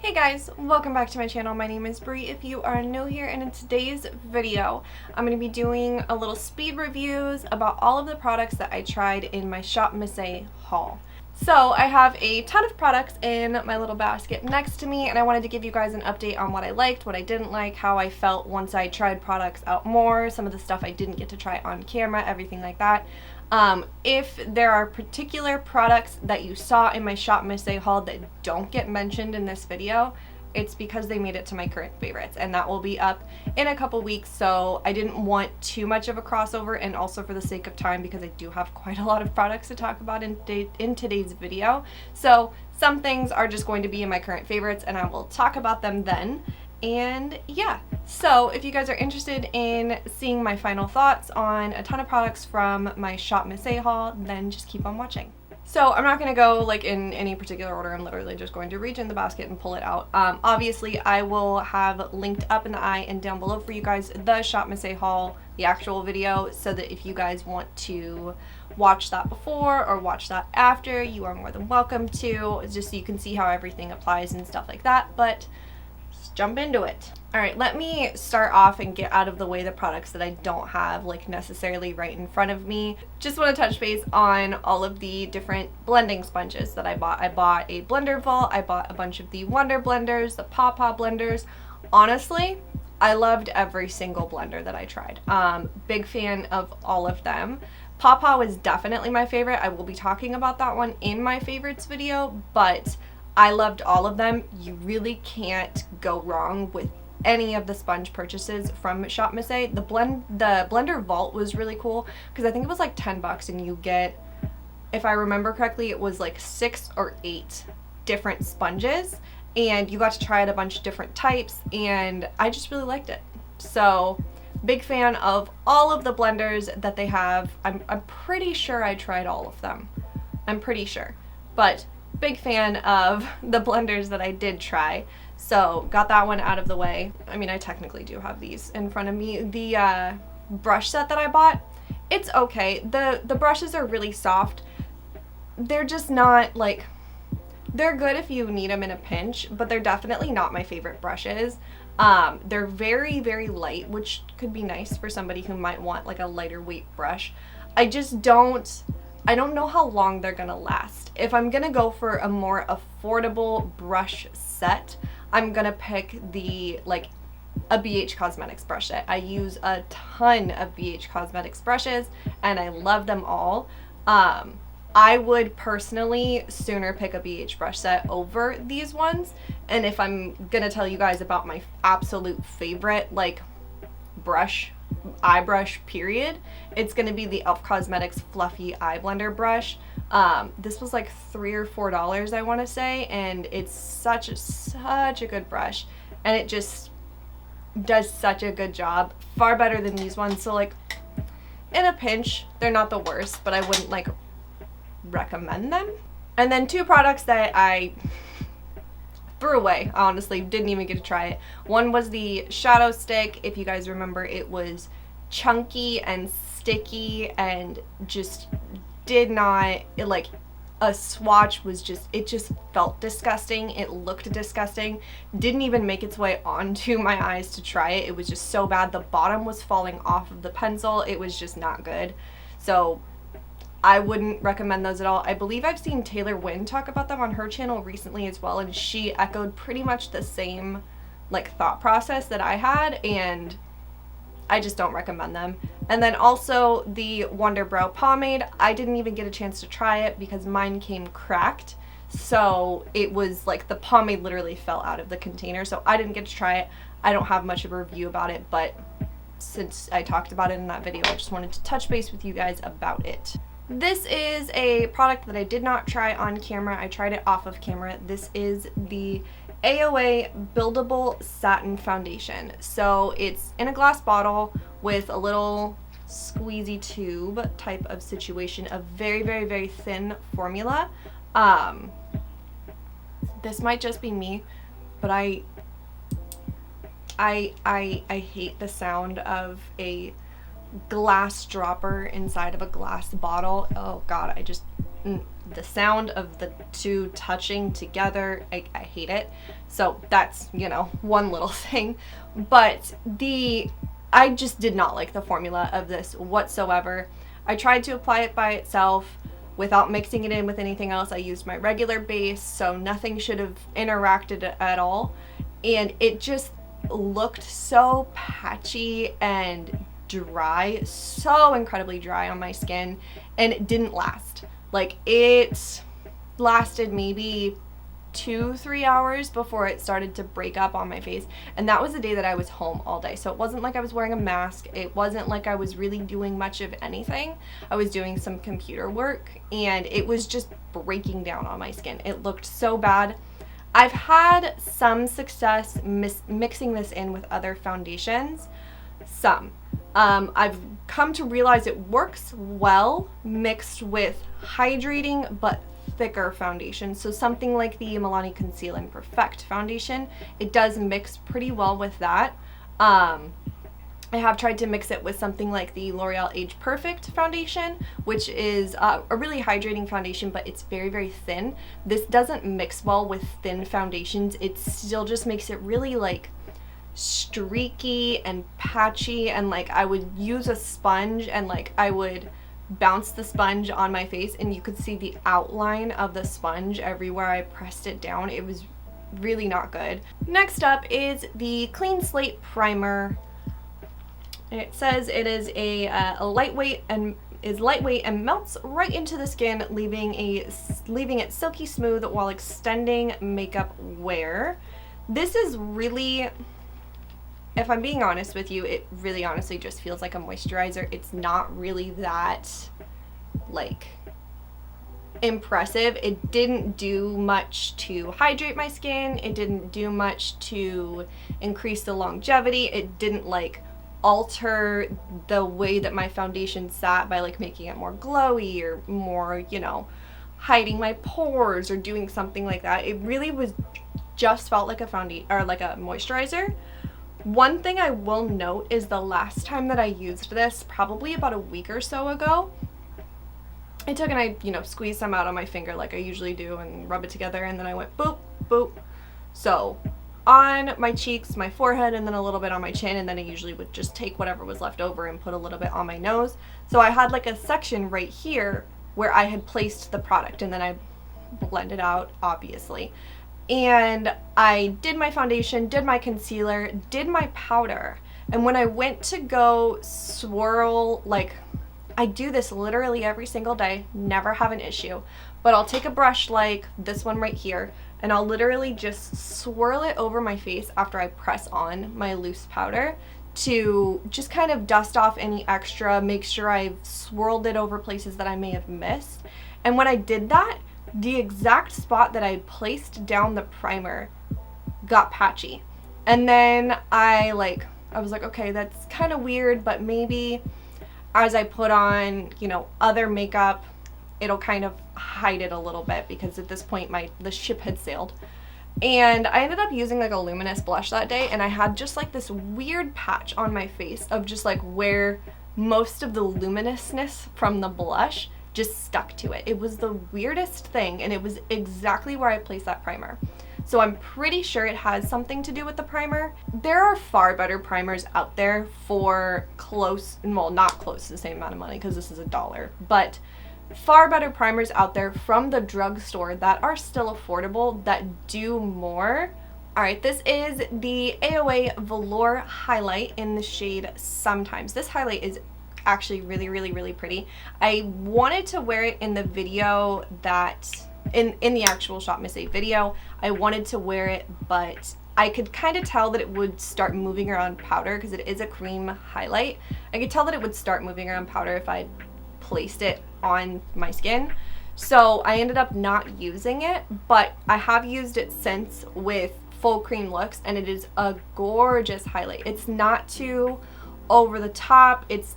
Hey guys, welcome back to my channel. My name is Bree if you are new here, and in today's video I'm going to be doing a little speed reviews about all of the products that I tried in my shopmissa haul. So I have a ton of products in my little basket next to me, and I wanted to give you guys an update on what I liked, what I didn't like, how I felt once I tried products out more, some of the stuff I didn't get to try on camera, everything like that. If there are particular products that you saw in my shopmissa haul that don't get mentioned in this video, it's because they made it to my current favorites, and that will be up in a couple weeks, so I didn't want too much of a crossover, and also for the sake of time, because I do have quite a lot of products to talk about in today's video. So some things are just going to be in my current favorites, and I will talk about them then. And yeah, so if you guys are interested in seeing my final thoughts on a ton of products from my shopmissa haul, then just keep on watching. So I'm not going to go like in any particular order. I'm literally just going to reach in the basket and pull it out. Obviously I will have linked up in the eye and down below for you guys the shopmissa haul, the actual video, so that if you guys want to watch that before or watch that after, you are more than welcome to, just so you can see how everything applies and stuff like that. But jump into it. Alright, let me start off and get out of the way the products that I don't have like necessarily right in front of me. Just want to touch base on all of the different blending sponges that I bought. I bought a blender vault, I bought a bunch of the Wonder blenders, the Paw blenders. Honestly, I loved every single blender that I tried. Big fan of all of them. Paw was definitely my favorite. I will be talking about that one in my favorites video, but I loved all of them. You really can't go wrong with any of the sponge purchases from shopmissa. The blender vault was really cool because I think it was like 10 bucks, and you get, if I remember correctly, it was like 6 or 8 different sponges, and you got to try it a bunch of different types, and I just really liked it. So big fan of all of the blenders that they have. I'm pretty sure I tried all of them. I'm pretty sure, but big fan of the blenders that I did try. So got that one out of the way. I mean, I technically do have these in front of me. The brush set that I bought, it's okay. The brushes are really soft. They're just not like, they're good if you need them in a pinch, but they're definitely not my favorite brushes. They're very, very light, which could be nice for somebody who might want like a lighter weight brush. I don't know how long they're gonna last. If I'm gonna go for a more affordable brush set, I'm gonna pick a BH Cosmetics brush set. I use a ton of BH Cosmetics brushes, and I love them all. I would personally sooner pick a BH brush set over these ones, and if I'm gonna tell you guys about my absolute favorite eye brush period, it's gonna be the e.l.f. Cosmetics Fluffy Eye Blender brush. This was like $3 or $4, I want to say, and it's such a good brush, and it just does such a good job, far better than these ones. So like in a pinch, they're not the worst, but I wouldn't like recommend them. And then two products that I threw away, honestly, didn't even get to try it. One was the shadow stick. If you guys remember, it was chunky and sticky and just did not, a swatch was just, it just felt disgusting. It looked disgusting. Didn't even make its way onto my eyes to try it. It was just so bad. The bottom was falling off of the pencil. It was just not good. So I wouldn't recommend those at all. I believe I've seen Taylor Wynn talk about them on her channel recently as well, and she echoed pretty much the same thought process that I had, and I just don't recommend them. And then also the Wonder Brow Pomade. I didn't even get a chance to try it because mine came cracked. So it was like the pomade literally fell out of the container, so I didn't get to try it. I don't have much of a review about it, but since I talked about it in that video, I just wanted to touch base with you guys about it. This is a product that I did not try on camera. I tried it off of camera. This is the Aoa Buildable Satin Foundation. So it's in a glass bottle with a little squeezy tube type of situation, a very, very, very thin formula. This might just be me, but I hate the sound of a glass dropper inside of a glass bottle. Oh god, the sound of the two touching together, I hate it. So that's, you know, one little thing. But I just did not like the formula of this whatsoever. I tried to apply it by itself without mixing it in with anything else. I used my regular base, so nothing should have interacted at all. And it just looked so patchy and dry, so incredibly dry on my skin, and it didn't last. Like, it lasted maybe 2-3 hours before it started to break up on my face, and that was the day that I was home all day. So it wasn't like I was wearing a mask, it wasn't like I was really doing much of anything. I was doing some computer work, and it was just breaking down on my skin. It looked so bad. I've had some success mixing this in with other foundations, some. I've come to realize it works well mixed with hydrating but thicker foundation. So something like the Milani Conceal and Perfect foundation, it does mix pretty well with that. I have tried to mix it with something like the L'Oreal Age Perfect foundation, which is a really hydrating foundation, but it's very, very thin. This doesn't mix well with thin foundations. It still just makes it really like streaky and patchy, and like I would use a sponge and like I would bounce the sponge on my face and you could see the outline of the sponge everywhere I pressed it down. It was really not good. Next up is the Clean Slate Primer. It says it is a lightweight and is lightweight and melts right into the skin, leaving it silky smooth while extending makeup wear. This is really, if I'm being honest with you, it really honestly just feels like a moisturizer. It's not really that like impressive. It didn't do much to hydrate my skin. It didn't do much to increase the longevity. It didn't like alter the way that my foundation sat by like making it more glowy or more, you know, hiding my pores or doing something like that. It really was just felt like a foundation or like a moisturizer. One thing I will note is the last time that I used this, probably about a week or so ago, I took and I, you know, squeezed some out on my finger like I usually do and rub it together, and then I went boop, boop. So on my cheeks, my forehead, and then a little bit on my chin, and then I usually would just take whatever was left over and put a little bit on my nose. So I had like a section right here where I had placed the product, and then I blended out, obviously. And I did my foundation, did my concealer, did my powder, and when I went to go swirl, like I do this literally every single day, never have an issue, but I'll take a brush like this one right here, and I'll literally just swirl it over my face after I press on my loose powder to just kind of dust off any extra, make sure I've swirled it over places that I may have missed. And when I did that, the exact spot that I placed down the primer got patchy. And then I was like, okay, that's kind of weird, but maybe as I put on, you know, other makeup, it'll kind of hide it a little bit, because at this point the ship had sailed. And I ended up using like a luminous blush that day, and I had just like this weird patch on my face of just like where most of the luminousness from the blush just stuck to it. It was the weirdest thing, and it was exactly where I placed that primer. So I'm pretty sure it has something to do with the primer. There are far better primers out there for close, well, not close to the same amount of money because this is $1, but far better primers out there from the drugstore that are still affordable, that do more. All right, this is the Aoa Velour Highlight in the shade Sometimes. This highlight is actually really, really, really pretty. I wanted to wear it in the video that, in the actual shopmissa video, I wanted to wear it, but I could kind of tell that it would start moving around powder because it is a cream highlight. I could tell that it would start moving around powder if I placed it on my skin. So I ended up not using it, but I have used it since with full cream looks, and it is a gorgeous highlight. It's not too over the top. It's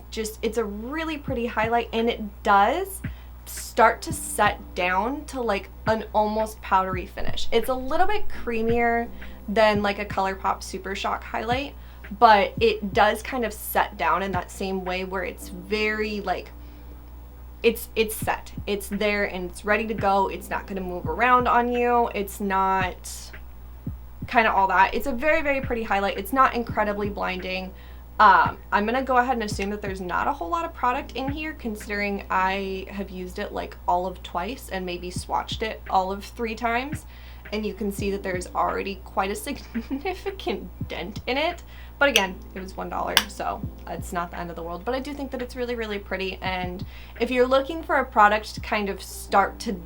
a really pretty highlight, and it does start to set down to like an almost powdery finish. It's a little bit creamier than like a ColourPop Super Shock highlight, but it does kind of set down in that same way where it's very like, it's set. It's there and it's ready to go. It's not going to move around on you. It's not kind of all that. It's a very, very pretty highlight. It's not incredibly blinding. I'm going to go ahead and assume that there's not a whole lot of product in here, considering I have used it like all of twice and maybe swatched it all of 3 times. And you can see that there's already quite a significant dent in it. But again, it was $1, so it's not the end of the world. But I do think that it's really, really pretty. And if you're looking for a product to kind of start to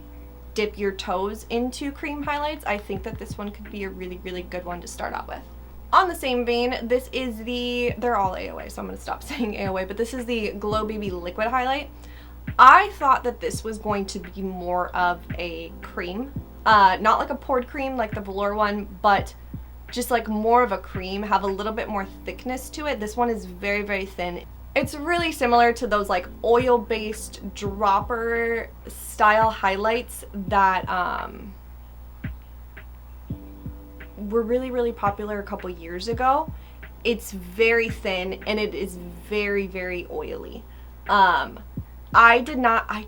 dip your toes into cream highlights, I think that this one could be a really, really good one to start out with. On the same vein, this is they're all AOA, so I'm going to stop saying AOA, but this is the Glow Baby Liquid Highlight. I thought that this was going to be more of a cream. Not like a poured cream like the Velour one, but just like more of a cream, have a little bit more thickness to it. This one is very, very thin. It's really similar to those like oil-based dropper style highlights that were really, really popular a couple years ago. It's very thin and it is very, very oily. I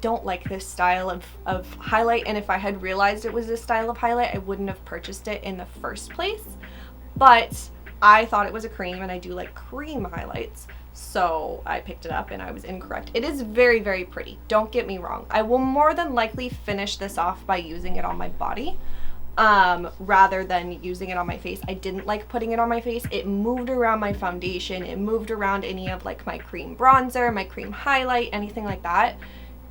don't like this style of highlight, and if I had realized it was this style of highlight, I wouldn't have purchased it in the first place. But I thought it was a cream, and I do like cream highlights, so I picked it up and I was incorrect. It is very, very pretty. Don't get me wrong. I will more than likely finish this off by using it on my body, rather than using it on my face. I didn't like putting it on my face. It moved around my foundation. It moved around any of like my cream bronzer, my cream highlight, anything like that.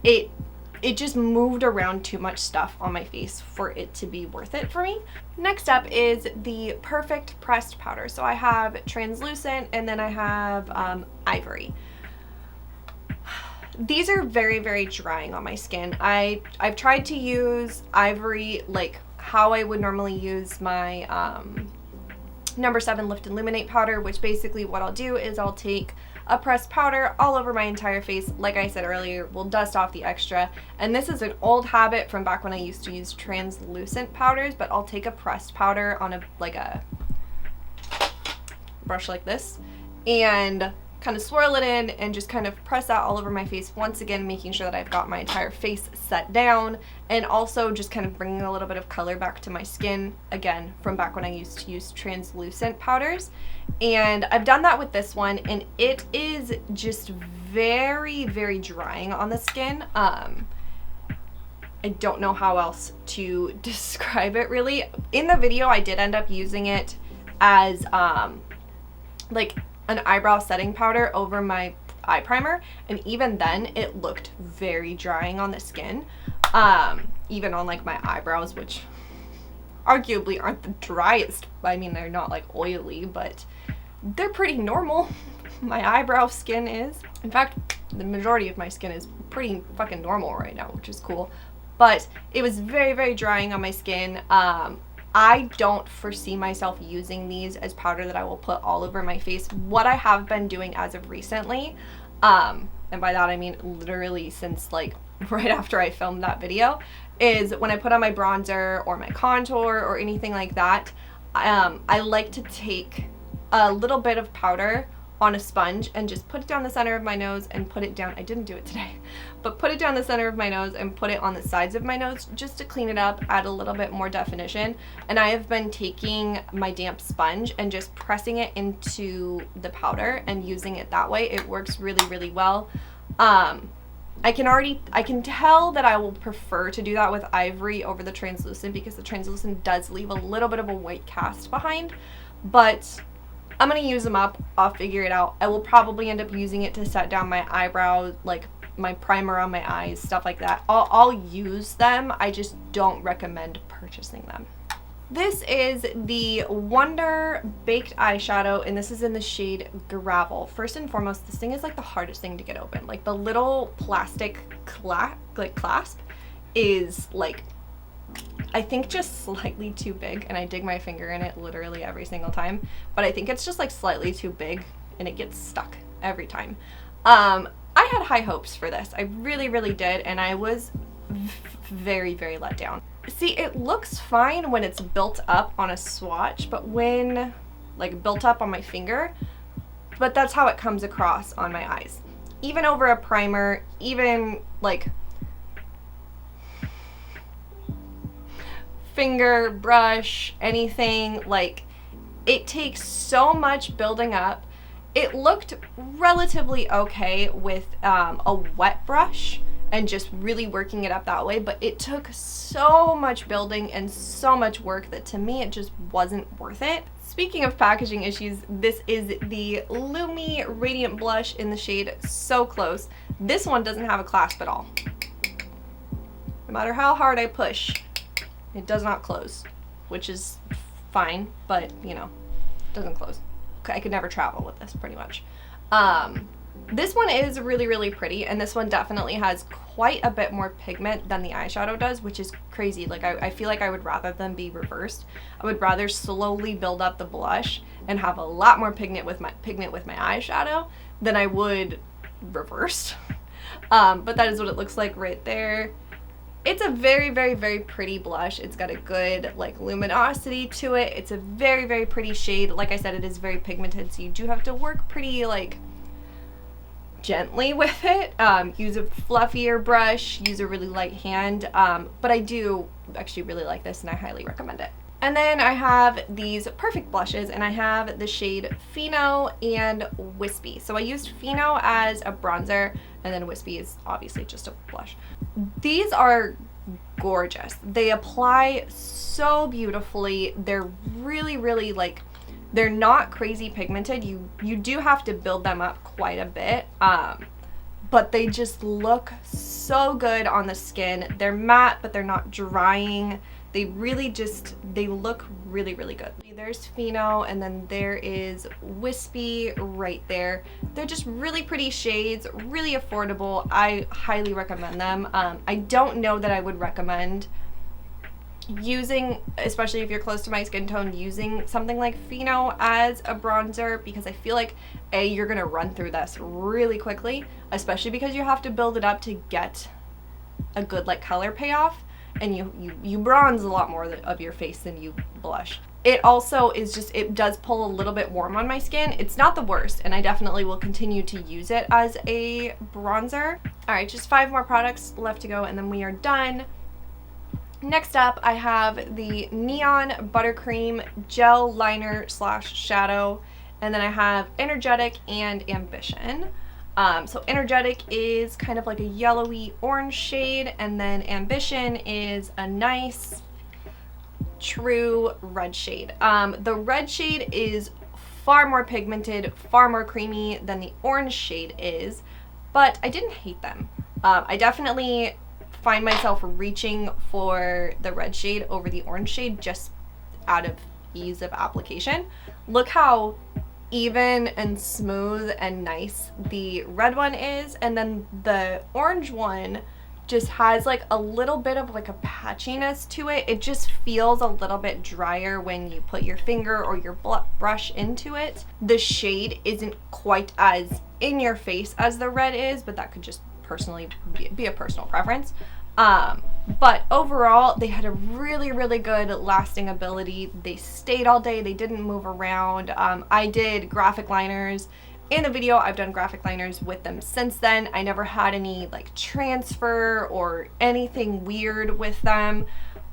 It just moved around too much stuff on my face for it to be worth it for me. Next up is the Perfect Pressed Powder. So I have translucent and then I have ivory. These are very, very drying on my skin. I've tried to use ivory like how I would normally use my number 7 Lift and Illuminate powder, which basically what I'll do is I'll take a pressed powder all over my entire face. Like I said earlier, we'll dust off the extra. And this is an old habit from back when I used to use translucent powders, but I'll take a pressed powder on a brush like this and kind of swirl it in and just kind of press that all over my face, once again making sure that I've got my entire face set down, and also just kind of bringing a little bit of color back to my skin, again from back when I used to use translucent powders. And I've done that with this one, and it is just very, very drying on the skin. I don't know how else to describe it really. In the video I did end up using it as like an eyebrow setting powder over my eye primer, and even then it looked very drying on the skin, even on like my eyebrows, which arguably aren't the driest. I mean, they're not like oily, but they're pretty normal. My eyebrow skin is. In fact, the majority of my skin is pretty fucking normal right now, which is cool. But it was very, very drying on my skin. I don't foresee myself using these as powder that I will put all over my face. What I have been doing as of recently, and by that I mean literally since like right after I filmed that video, is when I put on my bronzer or my contour or anything like that, I like to take a little bit of powder on a sponge and just put it down the center of my nose and put it down. I didn't do it today, but put it down the center of my nose and put it on the sides of my nose just to clean it up, add a little bit more definition. And I have been taking my damp sponge and just pressing it into the powder and using it that way. It works really, really well. I can tell that I will prefer to do that with ivory over the translucent, because the translucent does leave a little bit of a white cast behind, but I'm gonna use them up. I'll figure it out. I will probably end up using it to set down my eyebrows, like my primer on my eyes, stuff like that. I'll use them. I just don't recommend purchasing them. This is the Wonder Baked Eyeshadow, and this is in the shade Gravel. First and foremost, this thing is like the hardest thing to get open. Like the little plastic clasp is like, I think just slightly too big, and I dig my finger in it literally every single time, but I think it's just like slightly too big and it gets stuck every time. I had high hopes for this. I really, really did, and I was very, very let down. See, it looks fine when it's built up on a swatch, but when like built up on my finger, but that's how it comes across on my eyes. even over a primer, even like finger, brush, anything, like it takes so much building up. It looked relatively okay with a wet brush and just really working it up that way, but it took so much building and so much work that to me it just wasn't worth it. Speaking of packaging issues, this is the Lumi Radiant Blush in the shade So Close. This one doesn't have a clasp at all. No matter how hard I push, it does not close, which is fine, but you know, it doesn't close. I could never travel with this pretty much. This one is really, really pretty, and this one definitely has quite a bit more pigment than the eyeshadow does, which is crazy. Like I feel like I would rather them be reversed. I would rather slowly build up the blush and have a lot more pigment with my eyeshadow than I would reversed. But that is what it looks like right there. It's a very, very, very pretty blush. It's got a good like luminosity to it. It's a very, very pretty shade. Like I said, it is very pigmented, so you do have to work pretty like gently with it. Use a fluffier brush, use a really light hand, but I do actually really like this and I highly recommend it. And then I have these perfect blushes, and I have the shade Pheno and Wispy. So I used Pheno as a bronzer, and then Wispy is obviously just a blush. These are gorgeous. They apply so beautifully. They're really, really like, they're not crazy pigmented. You do have to build them up quite a bit, but they just look so good on the skin. They're matte, but they're not drying. They really just, they look really, really good. There's Pheno, and then there is Wispy right there. They're just really pretty shades, really affordable. I highly recommend them. I don't know that I would recommend using, especially if you're close to my skin tone, using something like Pheno as a bronzer, because I feel like you're gonna run through this really quickly, especially because you have to build it up to get a good like color payoff, and you bronze a lot more of your face than you blush. It also is just, it does pull a little bit warm on my skin. It's not the worst, and I definitely will continue to use it as a bronzer. All right, just 5 more products left to go, and then we are done. Next up, I have the Neon Buttercream Gel Liner / Shadow, and then I have Energetic and Ambition. So Energetic is kind of like a yellowy orange shade, and then Ambition is a nice true red shade. The red shade is far more pigmented, far more creamy than the orange shade is, but I didn't hate them. I definitely find myself reaching for the red shade over the orange shade just out of ease of application. Look how even and smooth and nice the red one is, and then the orange one just has like a little bit of like a patchiness to it. It just feels a little bit drier when you put your finger or your brush into it. The shade isn't quite as in your face as the red is, but that could just personally be a personal preference. But overall, they had a really, really good lasting ability. They stayed all day. They didn't move around. I did graphic liners in the video. I've done graphic liners with them since then. I never had any like transfer or anything weird with them.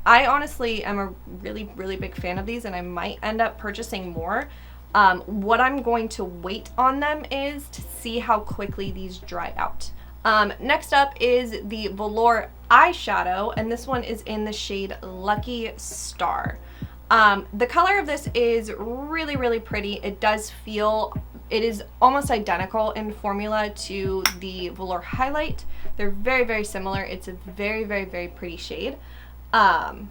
I honestly am a really, really big fan of these, and I might end up purchasing more. What I'm going to wait on them is to see how quickly these dry out. Next up is the Velour Eyeshadow, and this one is in the shade Lucky Star. The color of this is really, really pretty. It does feel, it is almost identical in formula to the Velour Highlight. They're very, very similar. It's a very, very, very pretty shade. And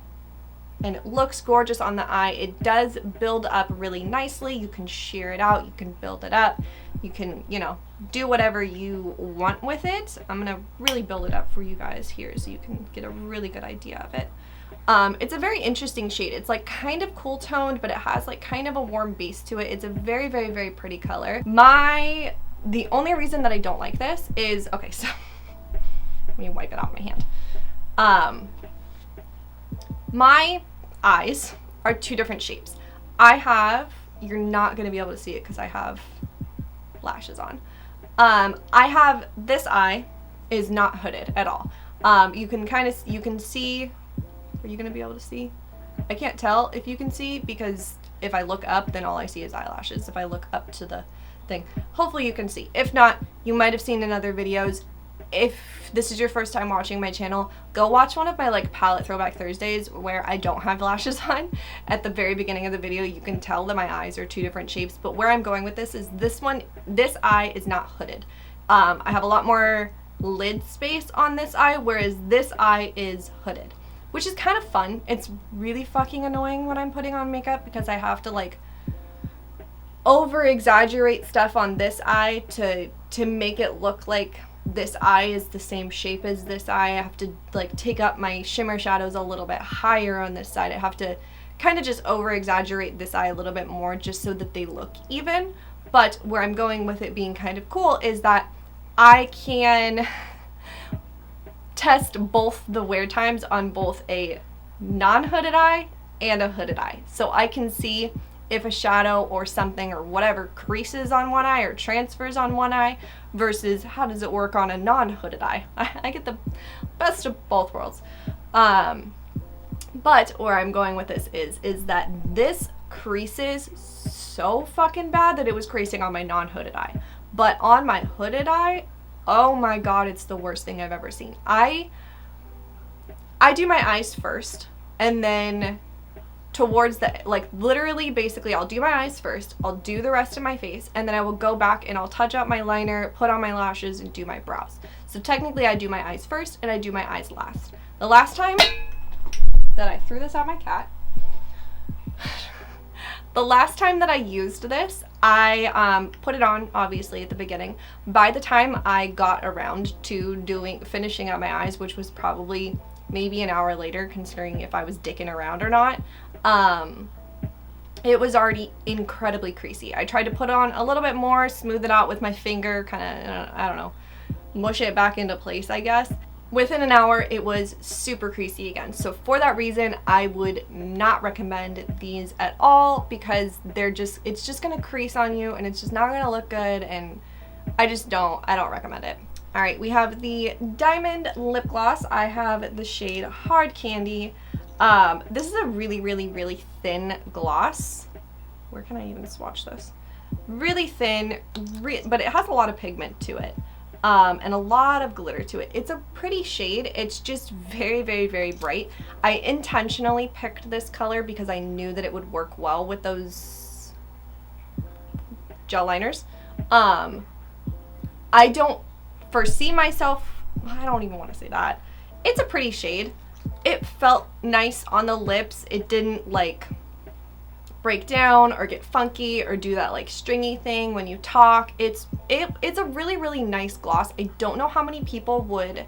it looks gorgeous on the eye. It does build up really nicely. You can sheer it out, you can build it up, you can, you know, do whatever you want with it. I'm gonna really build it up for you guys here so you can get a really good idea of it. It's a very interesting shade. It's like kind of cool toned, but it has like kind of a warm base to it. It's a very, very, very pretty color. The only reason that I don't like this is, okay, so let me wipe it off my hand. My eyes are 2 different shapes. I have, you're not going to be able to see it because I have lashes on. I have, this eye is not hooded at all. You can see, are you gonna be able to see? I can't tell if you can see, because if I look up, then all I see is eyelashes. If I look up to the thing, hopefully you can see. If not, you might have seen in other videos. If this is your first time watching my channel, go watch one of my like palette throwback Thursdays where I don't have lashes on. At the very beginning of the video, you can tell that my eyes are two different shapes, but where I'm going with this is this eye is not hooded. I have a lot more lid space on this eye, whereas this eye is hooded, which is kind of fun. It's really fucking annoying when I'm putting on makeup because I have to like over exaggerate stuff on this eye to make it look like this eye is the same shape as this eye. I have to like take up my shimmer shadows a little bit higher on this side. I have to kind of just over exaggerate this eye a little bit more just so that they look even. But where I'm going with it being kind of cool is that I can test both the wear times on both a non-hooded eye and a hooded eye. So I can see if a shadow or something or whatever creases on one eye or transfers on one eye versus how does it work on a non-hooded eye. I get the best of both worlds. But where I'm going with this is that this creases so fucking bad that it was creasing on my non-hooded eye. But on my hooded eye, oh my god, it's the worst thing I've ever seen. I do my eyes first, and then towards the, like literally basically I'll do my eyes first, I'll do the rest of my face, and then I will go back and I'll touch up my liner, put on my lashes, and do my brows. So technically I do my eyes first and I do my eyes last. The last time that I threw this at my cat, the last time that I used this, I put it on obviously at the beginning. By the time I got around to finishing up my eyes, which was probably maybe an hour later considering if I was dicking around or not, it was already incredibly creasy. I tried to put on a little bit more, smooth it out with my finger, kind of, I don't know, mush it back into place, I guess. Within an hour, it was super creasy again. So for that reason, I would not recommend these at all because it's just gonna crease on you and it's just not gonna look good, and I don't recommend it. All right, we have the Diamond Lip Gloss. I have the shade Hard Candy. This is a really, really, really thin gloss. Where can I even swatch this? Really thin, but it has a lot of pigment to it. And a lot of glitter to it. It's a pretty shade. It's just very, very, very bright. I intentionally picked this color because I knew that it would work well with those gel liners. I don't foresee myself, I don't even want to say that. It's a pretty shade. It felt nice on the lips. It didn't like break down or get funky or do that like stringy thing when you talk. It's a really, really nice gloss. I don't know how many people would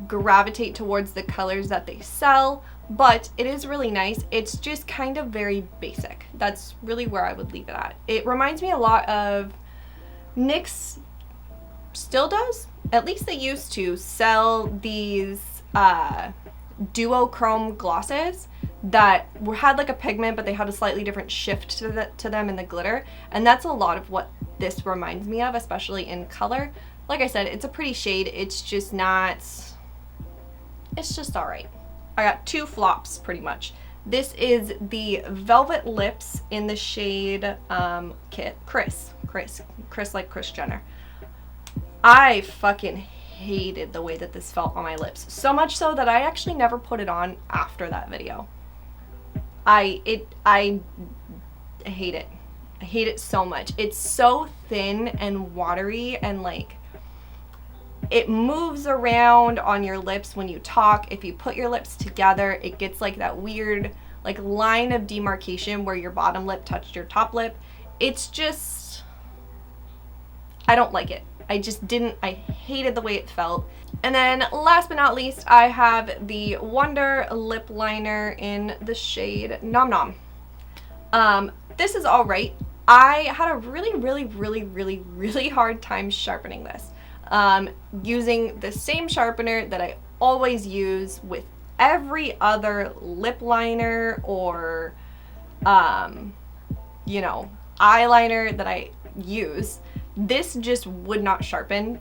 gravitate towards the colors that they sell, but it is really nice. It's just kind of very basic. That's really where I would leave it at. It reminds me a lot of NYX still does, at least they used to sell these duochrome glosses that had like a pigment, but they had a slightly different shift to them in the glitter, and that's a lot of what this reminds me of, especially in color. Like I said, it's a pretty shade. It's just not, it's just all right. I got two flops pretty much. This is the Velvet Lips in the shade Chris like Kris Jenner. I fucking hated the way that this felt on my lips, so much so that I actually never put it on after that video. I hate it. I hate it so much. It's so thin and watery, and like it moves around on your lips when you talk. If you put your lips together, it gets like that weird like line of demarcation where your bottom lip touched your top lip. It's just, I don't like it. I just didn't, I hated the way it felt. And then last but not least, I have the Wonder Lip Liner in the shade Nom Nom. This is all right. I had a really hard time sharpening this. Using the same sharpener that I always use with every other lip liner or, you know, eyeliner that I use This just would not sharpen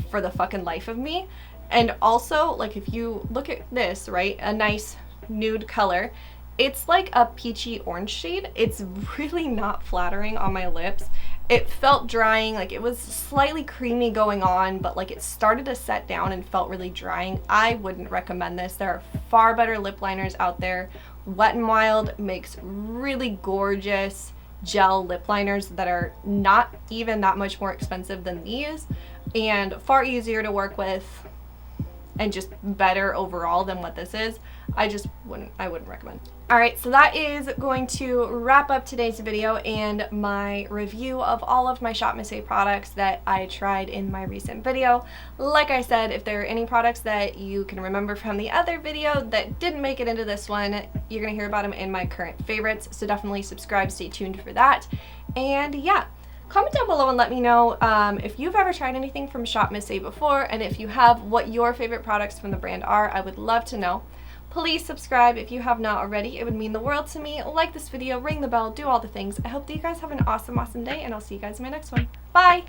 for the fucking life of me. And also, like, if you look at this, right, a nice nude color, it's like a peachy orange shade. It's really not flattering on my lips. It felt drying, like it was slightly creamy going on, but like it started to set down and felt really drying. I wouldn't recommend this. There are far better lip liners out there. Wet n Wild makes really gorgeous gel lip liners that are not even that much more expensive than these and far easier to work with and just better overall than what this is. I wouldn't recommend. Alright, so that is going to wrap up today's video and my review of all of my shopmissa products that I tried in my recent video. Like I said, if there are any products that you can remember from the other video that didn't make it into this one, you're gonna hear about them in my current favorites, so definitely subscribe, stay tuned for that. And yeah, comment down below and let me know if you've ever tried anything from shopmissa before, and if you have, what your favorite products from the brand are. I would love to know. Please subscribe if you have not already. It would mean the world to me. Like this video, ring the bell, do all the things. I hope that you guys have an awesome, awesome day, and I'll see you guys in my next one. Bye!